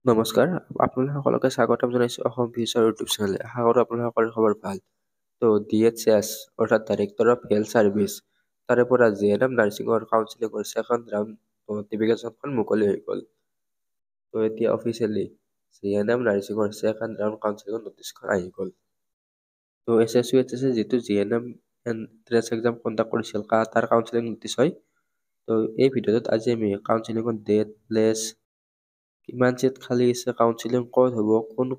নমস্কাৰ, আপোনালোক সকলোকে স্বাগতম জনাইছোঁ অসম ফিউচাৰ ইউটিউব চেনেলে। আশা কৰোঁ আপোনালোকৰ সকলোৰে খবৰ ভাল। তো DHS অৰ্থাৎ ডাইৰেক্টৰ অফ হেল্থ ছাৰ্ভিচ তাৰে পৰা JNM নাৰ্ছিঙৰ কাউন্সিলিঙৰ ছেকেণ্ড ৰাউণ্ড নটিফিকেশ্যনখন মুকলি হৈ গ'ল। তো এতিয়া অফিচিয়েলি JNM নাৰ্ছিঙৰ ছেকেণ্ড ৰাউণ্ড কাউন্সিলিঙৰ নটিচখন আহি গ'ল। তো SSUHS যিটো JNM এন্ট্ৰেন্স এক্সাম কণ্ডাক্ট কৰিছিল তাৰ কাউন্সিলিং নটিচ হয়। তো এই ভিডিঅ'টোত আজি আমি কাউন্সিলিঙৰ ডেট, প্লেচ, কিমান চিট খালী আছে, কাউন্সিলিং ক'ত হ'ব,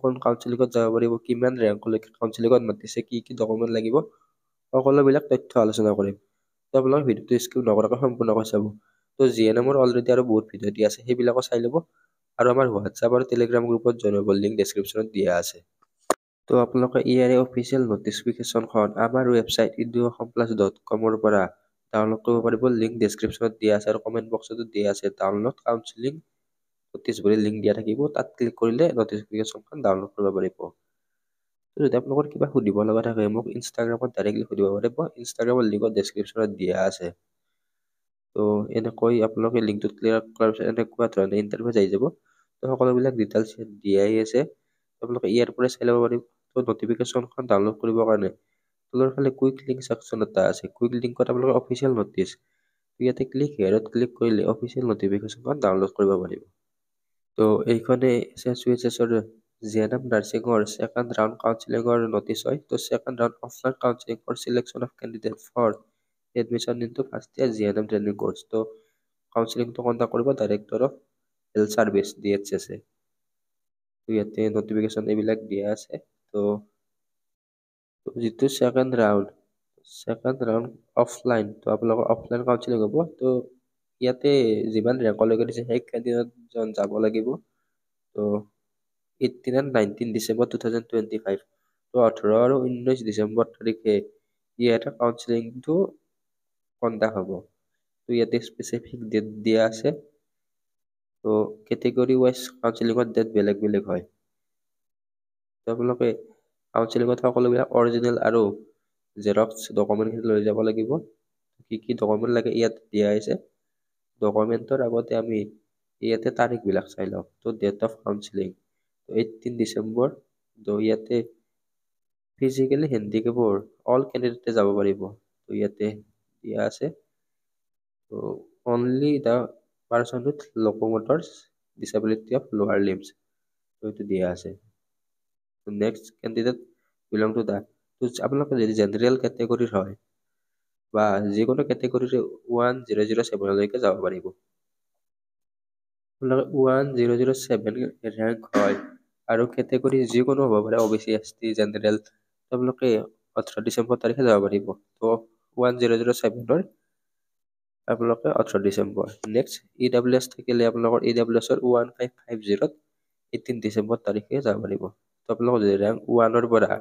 কোন কাউন্সিলিঙত যাব পাৰিব, কিমান ৰেংকলৈকে কাউন্সিলিঙত মাতিছে, কি ডকুমেণ্ট লাগিব, সকলোবিলাক তথ্য আলোচনা কৰিম। তো আপোনালোকে ভিডিঅ'টো স্কিপ নকৰাকৈ সম্পূৰ্ণকৈ চাব। তো JNMৰ অলৰেডি আৰু বহুত ভিডিঅ' দিয়া আছে, সেইবিলাকো চাই ল'ব। আৰু আমাৰ হোৱাটছআপ আৰু টেলিগ্ৰাম গ্ৰুপত জইন হ'ব, লিংক ডেছক্ৰিপশ্যনত দিয়া আছে। তো আপোনালোকে ইয়াৰে অফিচিয়েল নটিফিকেশ্যনখন আমাৰ ৱেবছাইট eduasamplus.com পৰা ডাউনলোড কৰিব পাৰিব। লিংক ডেছক্ৰিপশ্যনত দিয়া আছে আৰু কমেণ্ট বক্সতো দিয়া আছে। ডাউনলোড কাউন্সিলিং নটিচ বুলি লিংক দিয়া থাকিব, তাত ক্লিক কৰিলে নটিফিকেশ্যনখন ডাউনলোড কৰিব পাৰিব। যদি আপোনালোকৰ কিবা সুধিব লগা থাকে মোক ইনষ্টাগ্ৰামত ডাইৰেক্টলি সুধিব পাৰিব। ইনষ্টাগ্ৰামৰ লিংকত ডেছক্ৰিপশ্যনত দিয়া আছে। তো এনেকৈ আপোনালোকে লিংকটোত ক্লিয়াৰ কৰাৰ পিছত এনেকুৱা ধৰণে ইণ্টাৰফেচ আহি যাব। তো সকলোবিলাক ডিটেইলছ দিয়াই আছে, আপোনালোকে ইয়াৰ পৰাই চাই ল'ব পাৰিব। তো নটিফিকেশ্যনখন ডাউনলোড কৰিবৰ কাৰণে তলৰ ফালে কুইক লিংক ছেকশ্যন এটা আছে, কুইক লিংকত আপোনালোকৰ অফিচিয়েল নটিচ, ইয়াতে ক্লিক হেয়াৰত ক্লিক কৰিলে অফিচিয়েল নটিফিকেশ্যনখন ডাউনলোড কৰিব পাৰিব। তো এইখনে SSUHSৰ JNM নাৰ্ছিঙৰ ছেকেণ্ড ৰাউণ্ড কাউন্সিলিঙৰ নটিচ হয়। তো second round offline counselling for selection of candidate for admission into first year JNM training course. তো কাউন্সিলিংটো কণ্ডাক্ট কৰিব director of health service DHS। তো ইয়াতে নটিফিকেশ্যন এইবিলাক দিয়া আছে। তো যিটো ছেকেণ্ড ৰাউণ্ড অফলাইন, তো আপোনালোকৰ অফলাইন কাউন্সিলিং হ'ব। তো ইয়াতে যিমান ৰেংকলৈকে দিছে সেই কেণ্ডিডেটজন যাব লাগিব। তো 18 and 19 ডিচেম্বৰ 2025, তো 18 আৰু 19 ডিচেম্বৰ তাৰিখে ইয়াতে কাউন্সিলিংটো কণ্ডাক্ট হ'ব। তো ইয়াতে স্পেচিফিক ডেট দিয়া আছে। তো কেটেগৰী ৱাইজ কাউন্সিলিঙৰ ডেট বেলেগ বেলেগ হয়। তো আপোনালোকে কাউন্সিলিঙত সকলোবিলাক অৰিজিনেল আৰু জেৰক্স ডকুমেণ্টখিনি লৈ যাব লাগিব। কি ডকুমেণ্ট লাগে ইয়াত দিয়া আছে। ডকুমেণ্টৰ আগতে আমি ইয়াতে তাৰিখবিলাক চাই লওঁ। তো ডেট অফ কাউন্সিলিং 18 ডিচেম্বৰ। তো ইয়াতে ফিজিকেলি হেণ্ডিকেপৰ অল কেণ্ডিডেটে যাব পাৰিব। তো ইয়াতে দিয়া আছে। তো only the person with locomotors disability of lower limbs, তো এইটো দিয়া আছে। তো next candidate belong to the, তো আপোনালোকে যদি জেনেৰেল কেটেগৰীৰ হয় বা যিকোনো কেটেগৰীৰে 1007লৈকে যাব পাৰিব। আপোনালোকে 1007 ৰেংক হয় আৰু কেটেগৰী যিকোনো হ'ব পাৰে, OBC ST জেনেৰেল, আপোনালোকে 18 ডিচেম্বৰ তাৰিখে যাব পাৰিব। তো 1007ৰ আপোনালোকে 18 ডিচেম্বৰ। নেক্সট EWS থাকিলে আপোনালোকৰ EWSৰ 1550 18 ডিচেম্বৰ তাৰিখে যাব পাৰিব। তো আপোনালোকৰ যদি ৰেংক 1ৰ পৰা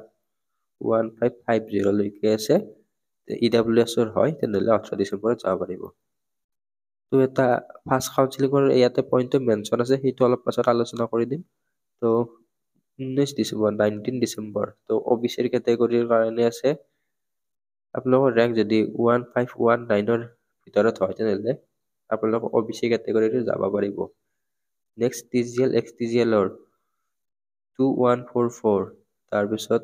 1550লৈকে আছে EWSৰ হয়, তেনেহ'লে 18 ডিচেম্বৰত যাব পাৰিব। তো এটা ফাৰ্ষ্ট কাউন্সিলিঙৰ ইয়াতে পইণ্টটো মেনশ্যন আছে, সেইটো অলপ পাছত আলোচনা কৰি দিম। তো 19 ডিচেম্বৰ তো OBCৰ কেটেগৰীৰ কাৰণে আছে। আপোনালোকৰ ৰেংক যদি 1519ৰ ভিতৰত হয় তেনেহ'লে আপোনালোক OBC কেটেগৰীৰে যাব পাৰিব। নেক্সট TGL XTGLৰ 2144, তাৰপিছত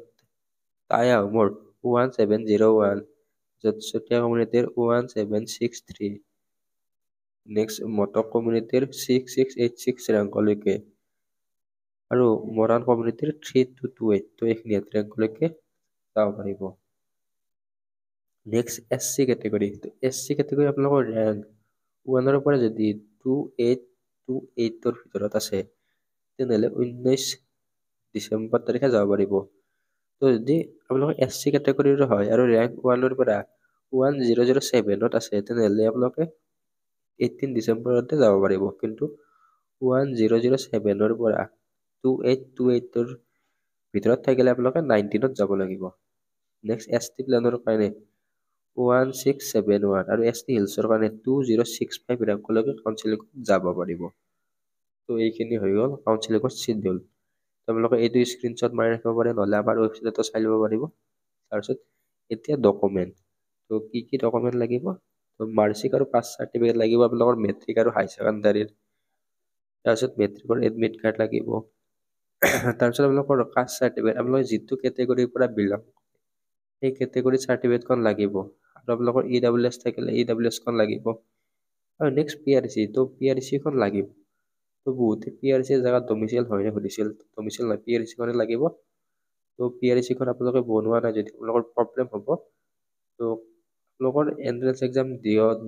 টাই আহোমৰ 1701, চুতীয়া কমিউনিটিৰ 1763, নেক্সট মটক কমিউনিটিৰ 6686 ৰেংকলৈকে আৰু মৰাণ কমিউনিটিৰ 3228, তো এইখিনি ৰেংকলৈকে যাব পাৰিব। নেক্সট SC কেটেগৰী, তো SC কেটেগৰী আপোনালোকৰ ৰেংক 1ৰ পৰা যদি 2828ৰ ভিতৰত আছে তেনেহ'লে 19 ডিচেম্বৰ তাৰিখে যাব পাৰিব। তো যদি আপোনালোকে SC কেটেগৰীৰ হয় আৰু ৰেংক 1ৰ পৰা 1007ত আছে তেনেহ'লে আপোনালোকে 18 ডিচেম্বৰতে যাব পাৰিব। কিন্তু 1007ৰ পৰা 2828ৰ ভিতৰত থাকিলে আপোনালোকে 19ত যাব লাগিব। নেক্সট ST প্লেনৰ কাৰণে 1671 আৰু ST হিলছৰ কাৰণে 2065 ৰেংকলৈকে কাউন্সিলিঙত যাব পাৰিব। তো এইখিনি হৈ গ'ল কাউন্সিলিঙৰ চিডিউল। আপোনালোকে এইটো স্ক্ৰীনশ্বট মাৰি ৰাখিব পাৰে, নহ'লে আমাৰ ৱেবছাইটতো চাই ল'ব পাৰিব। তাৰপিছত এতিয়া ডকুমেণ্ট, তো কি ডকুমেণ্ট লাগিব, তো মাৰ্কশ্বিট আৰু পাছ চাৰ্টিফিকেট লাগিব আপোনালোকৰ মেট্ৰিক আৰু হাই ছেকেণ্ডাৰীৰ। তাৰপিছত মেট্ৰিকৰ এডমিট কাৰ্ড লাগিব। তাৰপিছত আপোনালোকৰ কাষ্ট চাৰ্টিফিকেট, আপোনালোকে যিটো কেটেগৰীৰ পৰা বিলং সেই কেটেগৰী চাৰ্টিফিকেটখন লাগিব। আৰু আপোনালোকৰ EWS থাকিলে EWS খন লাগিব। আৰু নেক্সট PRC, তো PRC খন লাগিব। তো বহুতে PRC জেগাত ডমিচিয়েল হয়নে সুধিছিল, ডমিচিয়েল নহয়, PRC খনে লাগিব। তো PRC খন আপোনালোকে বনোৱা নাই যদি আপোনালোকৰ প্ৰব্লেম হ'ব। তো আপোনালোকৰ এন্ট্ৰেন্স এক্সাম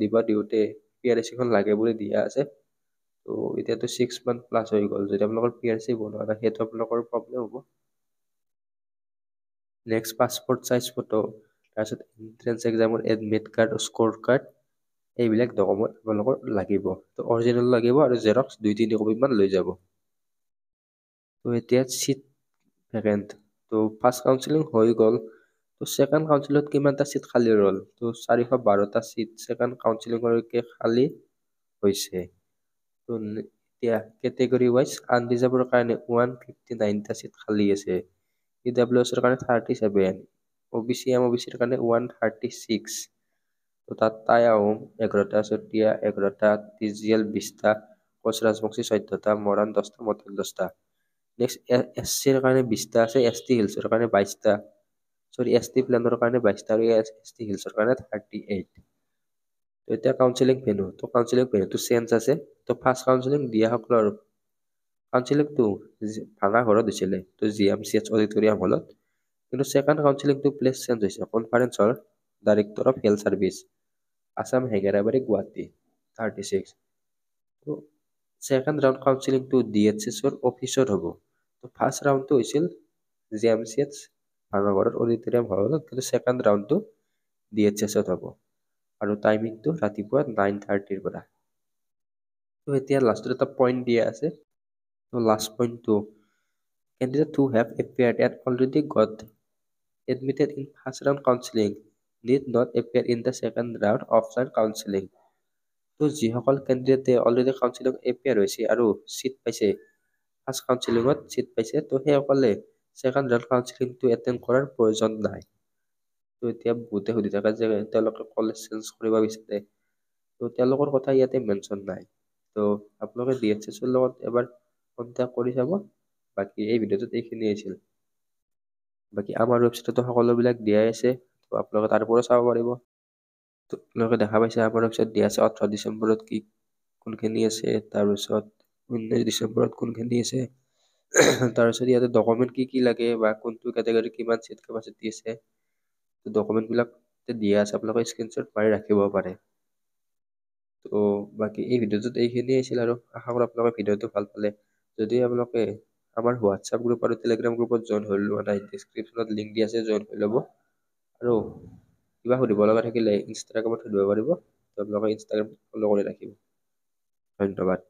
দিব দিওঁতে PRC খন লাগে বুলি দিয়া আছে। তো এতিয়াতো 6 মান্থ প্লাছ হৈ গ'ল, যদি আপোনালোকৰ PRC বনোৱা নাই সেইটো আপোনালোকৰ প্ৰব্লেম হ'ব। নেক্সট পাছপৰ্ট চাইজ ফটো, তাৰপিছত এন্ট্ৰেন্স এক্সামৰ এডমিট কাৰ্ড, স্ক'ৰ কাৰ্ড, এইবিলাক ডকুমেণ্ট আপোনালোকৰ লাগিব। তো অৰিজিনেল লাগিব আৰু জেৰক্স 2-3 কপিমান লৈ যাব। তো এতিয়া চিট ভেকেণ্ট, তো ফাৰ্ষ্ট কাউন্সিলিং হৈ গ'ল। তো ছেকেণ্ড কাউন্সিলত কিমানটা চিট খালী ৰ'ল, তো 412টা চিট ছেকেণ্ড কাউন্সিলিঙলৈকে খালী হৈছে। তো এতিয়া কেটেগৰী ৱাইজ আনৰিজাৰ্ভৰ কাৰণে 159টা চিট খালী আছে। EWSৰ কাৰণে 37, OBC MOBCৰ কাৰণে 136। তো তাত টাই আহোম 11টা, চতিয়া 11টা, TGL 20টা, কোচ ৰাজবংশী 14টা, মৰাণ 10টা, মটক 10টা। নেক্সট SCৰ কাৰণে 20টা আছে, ST হিলছৰ কাৰণে 22টা, ST প্লেনৰ কাৰণে 22টা আৰু ST হিলছৰ কাৰণে 38। তো এতিয়া কাউন্সিলিং ভেনু, তো কাউন্সিলিং ভেনুটো চেঞ্জ আছে। তো ফাৰ্ষ্ট কাউন্সিলিং দিয়াসকলৰ কাউন্সিলিংটো ভাঙা ঘৰত হৈছিলে, তো GMCH অডিটৰিয়াম হলত। কিন্তু ছেকেণ্ড কাউন্সিলিংটো প্লেচ চেঞ্জ হৈছে, conference hall, director of health service, Assam Hengrabari, Guwahati 36। তো ছেকেণ্ড ৰাউণ্ড কাউন্সিলিংটো DHSৰ অফিচত হ'ব। তো ফাৰ্ষ্ট ৰাউণ্ডটো হৈছিল GMCH ভাঙাঘৰত অডিটৰিয়াম হলত, কিন্তু ছেকেণ্ড ৰাউণ্ডটো DHSত হ'ব। আৰু টাইমিংটো ৰাতিপুৱা 9:30ৰ পৰা। তো এতিয়া লাষ্টত এটা পইণ্ট দিয়া আছে। তো লাষ্ট পইণ্টটো, candidates who have appeared and already got admitted in first round counseling need not appear in the second round offline counseling. তো যিসকল কেণ্ডিডেটে অলৰেডি কাউন্সিলিং এপিয়াৰ হৈছে আৰু চিট পাইছে, ফাৰ্ষ্ট কাউন্সিলিঙত চিট পাইছে, তো সেইসকলে ছেকেণ্ড ৰাউণ্ড কাউন্সিলিংটো এটেণ্ড কৰাৰ প্ৰয়োজন নাই। তো এতিয়া বহুতে সুধি থাকে যে তেওঁলোকে কলেজ চেঞ্জ কৰিব বিচাৰে, তো তেওঁলোকৰ কথা ইয়াতে মেনশ্যন নাই। তো আপোনালোকে DHSৰ লগত এবাৰ কণ্টেক্ট কৰি চাব। বাকী এই ভিডিঅ'টোত এইখিনিয়ে আছিল। বাকী আমাৰ ৱেবছাইটতো সকলোবিলাক দিয়াই আছে, তো আপোনালোকে তাৰ পৰা চাব পাৰিব। তো আপোনালোকে দেখা পাইছে আমাৰ ৱেবছাইট দিয়া আছে 18 ডিচেম্বৰত কি কোনখিনি আছে, তাৰপিছত 19 ডিচেম্বৰত কোনখিনি আছে, তাৰপিছত ইয়াতে ডকুমেণ্ট কি কি লাগে বা কোনটো কেটেগৰী কিমান চিট কেপাচিটি আছে, তো ডকুমেণ্টবিলাক দিয়া আছে, আপোনালোকে স্ক্ৰীনশ্বট মাৰি ৰাখিব পাৰে। তো বাকী এই ভিডিঅ'টোত এইখিনিয়ে আছিল, আৰু আশা কৰোঁ আপোনালোকে ভিডিঅ'টো ভাল পালে। যদি আপোনালোকে আমাৰ হোৱাটছআপ গ্ৰুপ আৰু টেলিগ্ৰাম গ্ৰুপত জইন হৈ লোৱা নাই, ডিছক্ৰিপশ্যনত লিংক দি আছে, জইন হৈ ল'ব। আৰু কিবা সুধিব লগা থাকিলে ইনষ্টাগ্ৰামত সুধিব পাৰিব, তো আপোনালোকে ইনষ্টাগ্ৰাম ফ'ল' কৰি ৰাখিব। ধন্যবাদ।